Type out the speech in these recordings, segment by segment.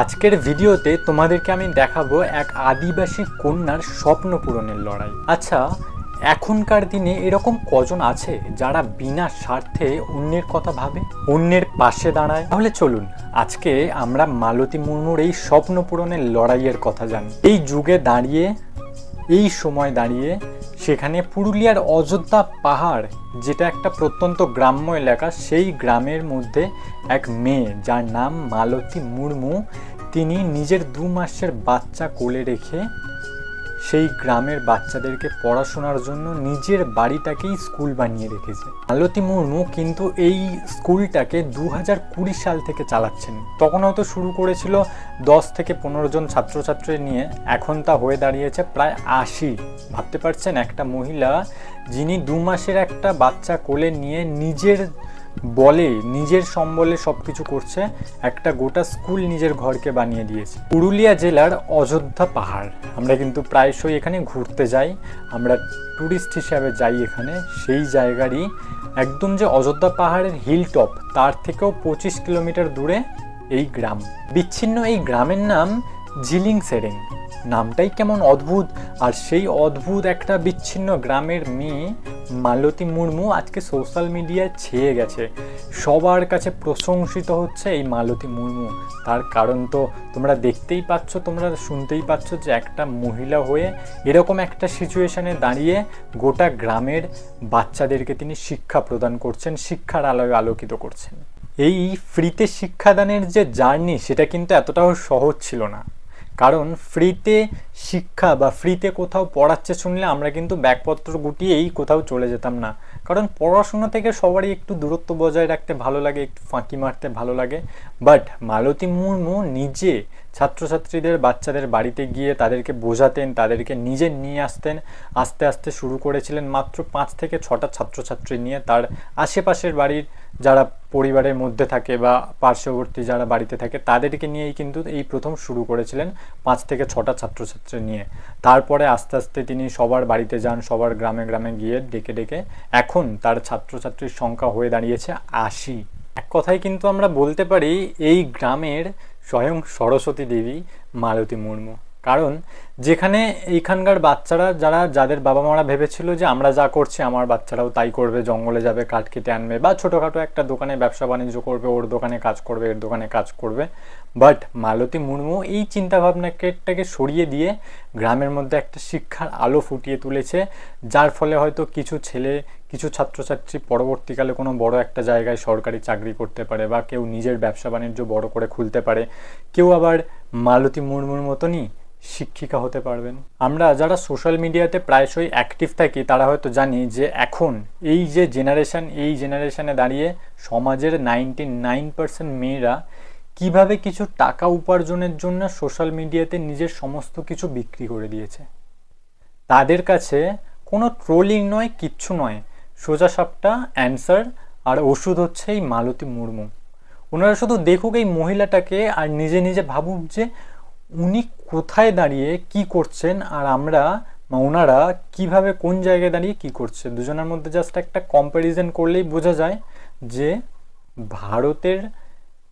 আজকের ভিডিওতে তোমাদেরকে আমি দেখাবো এক আদিবাসী কন্যার স্বপ্ন পূরণের লড়াই। আচ্ছা, এখনকার দিনে এরকম কজন আছে যারা বিনা স্বার্থে অন্যের কথা ভাবে, অন্যের পাশে দাঁড়ায়? তাহলে চলুন আজকে আমরা মালতী মুর্মুর এই স্বপ্ন পূরণের লড়াইয়ের কথা জানি। এই যুগে দাঁড়িয়ে, এই সময় দাঁড়িয়ে সেখানে পুরুলিয়ার অযোধ্যা পাহাড়, যেটা একটা প্রত্যন্ত গ্রাম্য এলাকা, সেই গ্রামের মধ্যে এক মেয়ে যার নাম মালতী মুর্মু, তিনি নিজের 2 মাসের বাচ্চা কোলে রেখে সেই গ্রামের বাচ্চাদেরকে পড়াশোনার জন্য নিজের বাড়িটাকেই স্কুল বানিয়ে রেখেছে। মালতী মুর্মু কিন্তু এই স্কুলটাকে 2020 সাল থেকে চালাচ্ছেন। তখন হয়তো শুরু করেছিল 10 থেকে 15 জন ছাত্রছাত্রী নিয়ে, এখন তা হয়ে দাঁড়িয়েছে প্রায় 80। ভাবতে পারছেন, একটা মহিলা যিনি 2 মাসের একটা বাচ্চা কোলে নিয়ে নিজের বলে, নিজের সম্বলে সব কিছু করছে, একটা গোটা স্কুল নিজের ঘরকে বানিয়ে দিয়েছে। পুরুলিয়া জেলার অযোধ্যা পাহাড়, আমরা কিন্তু প্রায়শই এখানে ঘুরতে যাই, আমরা ট্যুরিস্ট হিসাবে যাই এখানে। সেই জায়গারই একদম যে অযোধ্যা পাহাড়ের হিল টপ, তার থেকেও 25 কিলোমিটার দূরে এই গ্রাম। বিচ্ছিন্ন এই গ্রামের নাম জিলিং সেরেং। নামটাই কেমন অদ্ভুত, আর সেই অদ্ভুত একটা বিচ্ছিন্ন গ্রামের মেয়ে মালতী মুর্মু আজকে সোশ্যাল মিডিয়ায় ছেয়ে গেছে। সবার কাছে প্রশংসিত হচ্ছে এই মালতী মুর্মু। তার কারণ তো তোমরা দেখতেই পাচ্ছ, তোমরা শুনতেই পাচ্ছ যে একটা মহিলা হয়ে এরকম একটা সিচুয়েশনে দাঁড়িয়ে গোটা গ্রামের বাচ্চাদেরকে তিনি শিক্ষা প্রদান করছেন, শিক্ষার আলোয় আলোকিত করছেন। এই ফ্রিতে শিক্ষাদানের যে জার্নি, সেটা কিন্তু এতটাও সহজ ছিল না। কারণ ফ্রিতে শিক্ষা বা ফ্রিতে কোথাও পড়াচ্ছে শুনলে আমরা কিন্তু ব্যাগপত্র গুটিয়েই কোথাও চলে যেতাম না। কারণ পড়াশোনা থেকে সবারই একটু দূরত্ব বজায় রাখতে ভালো লাগে, একটু ফাঁকি মারতে ভালো লাগে। বাট মালতী মুর্মু নিজে ছাত্রছাত্রীদের, বাচ্চাদের বাড়িতে গিয়ে তাদেরকে বোঝাতেন, তাদেরকে নিজে নিয়ে আসতেন। আস্তে আস্তে শুরু করেছিলেন মাত্র 5 থেকে 6টা ছাত্রছাত্রী নিয়ে। তার আশেপাশের বাড়ির যারা পরিবারের মধ্যে থাকে বা পার্শ্ববর্তী যারা বাড়িতে থাকে, তাদেরকে নিয়েই কিন্তু এই প্রথম শুরু করেছিলেন 5 থেকে 6টা ছাত্রছাত্রী নিয়ে। তারপরে আস্তে আস্তে তিনি সবার বাড়িতে যান, সবার গ্রামে গ্রামে গিয়ে ডেকে ডেকে এখন তার ছাত্রছাত্রীর সংখ্যা হয়ে দাঁড়িয়েছে 80। এক কথায় কিন্তু আমরা বলতে পারি এই গ্রামের স্বয়ং সরস্বতী দেবী মালতী মুর্মু। কারণ যেখানে এইখানকার বাচ্চারা, যাদের বাবা মারা ভেবেছিল যে আমরা যা করছি আমার বাচ্চারাও তাই করবে, জঙ্গলে যাবে, কাঠ কেটে আনবে, বা ছোটোখাটো একটা দোকানে ব্যবসা বাণিজ্য করবে, ওর দোকানে কাজ করবে, এর দোকানে কাজ করবে, বাট মালতী মুর্মু এই চিন্তাভাবনাটাকে সরিয়ে দিয়ে গ্রামের মধ্যে একটা শিক্ষার আলো ফুটিয়ে তুলেছে। যার ফলে হয়তো কিছু ছাত্রছাত্রী পরবর্তীকালে কোনো বড় একটা জায়গায় সরকারি চাকরি করতে পারে, বা কেউ নিজের ব্যবসা বাণিজ্য বড় করে খুলতে পারে, কেউ আবার মালতী মুর্মুর মতনই শিক্ষিকা হতে পারবেন। আমরা যারা সোশ্যাল মিডিয়াতে প্রায়শই অ্যাক্টিভ থাকি তারা হয়তো জানি যে এখন এই যে জেনারেশন, এই জেনারেশনে দাঁড়িয়ে সমাজের 99% মেয়েরা কিভাবে কিছু টাকা উপার্জনের জন্য সোশ্যাল মিডিয়াতে নিজের সমস্ত কিছু বিক্রি করে দিয়েছে। তাদের কাছে কোনো ট্রোলিং নয়, কিচ্ছু নয়, সোজা সাপটা অ্যান্সার আর ওষুধ হচ্ছে এই মালতী মুর্মু। ওনারা শুধু দেখুক এই মহিলাটাকে আর নিজে নিজে ভাবুক যে উনি কোথায় দাঁড়িয়ে কি করছেন, আর ওনারা কিভাবে কোন জায়গায় দাঁড়িয়ে কি করছে। দুজনের মধ্যে জাস্ট একটা কম্প্যারিজন করলেই বোঝা যায় যে ভারতের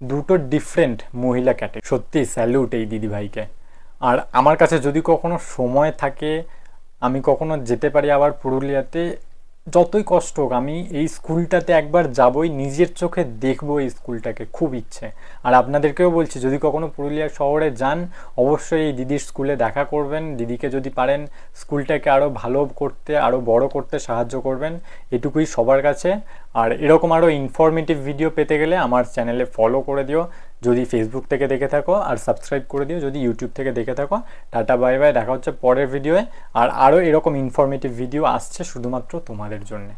দুটো ডিফারেন্ট মহিলা ক্যাটাগরি। সত্যি স্যালুট এই দিদিভাইকে। আর আমার কাছে যদি কখনো সময় থাকে, আমি কখনো যেতে পারি আবার পুরুলিয়াতে, যতই কষ্ট হোক আমি এই স্কুলটাতে একবার যাবই, নিজের চোখে দেখবো এই স্কুলটাকে, খুব ইচ্ছে। আর আপনাদেরকেও বলছি, যদি কখনো পুরুলিয়া শহরে যান অবশ্যই এই দিদির স্কুলে দেখা করবেন। দিদিকে যদি পারেন স্কুলটাকে আরও ভালো করতে, আরও বড় করতে সাহায্য করবেন, এটুকুই সবার কাছে। আর এরকম আরও ইনফরমেটিভ ভিডিও পেতে গেলে আমার চ্যানেলে ফলো করে দিও যদি ফেসবুক থেকে দেখে থাকো, আর সাবস্ক্রাইব করে দিও যদি ইউটিউব থেকে দেখে থাকো। টাটা বাই বাই, দেখা হচ্ছে পরের ভিডিওয়ে। আর আরও এরকম ইনফরমেটিভ ভিডিও আসছে শুধুমাত্র তোমাদের জন্যে।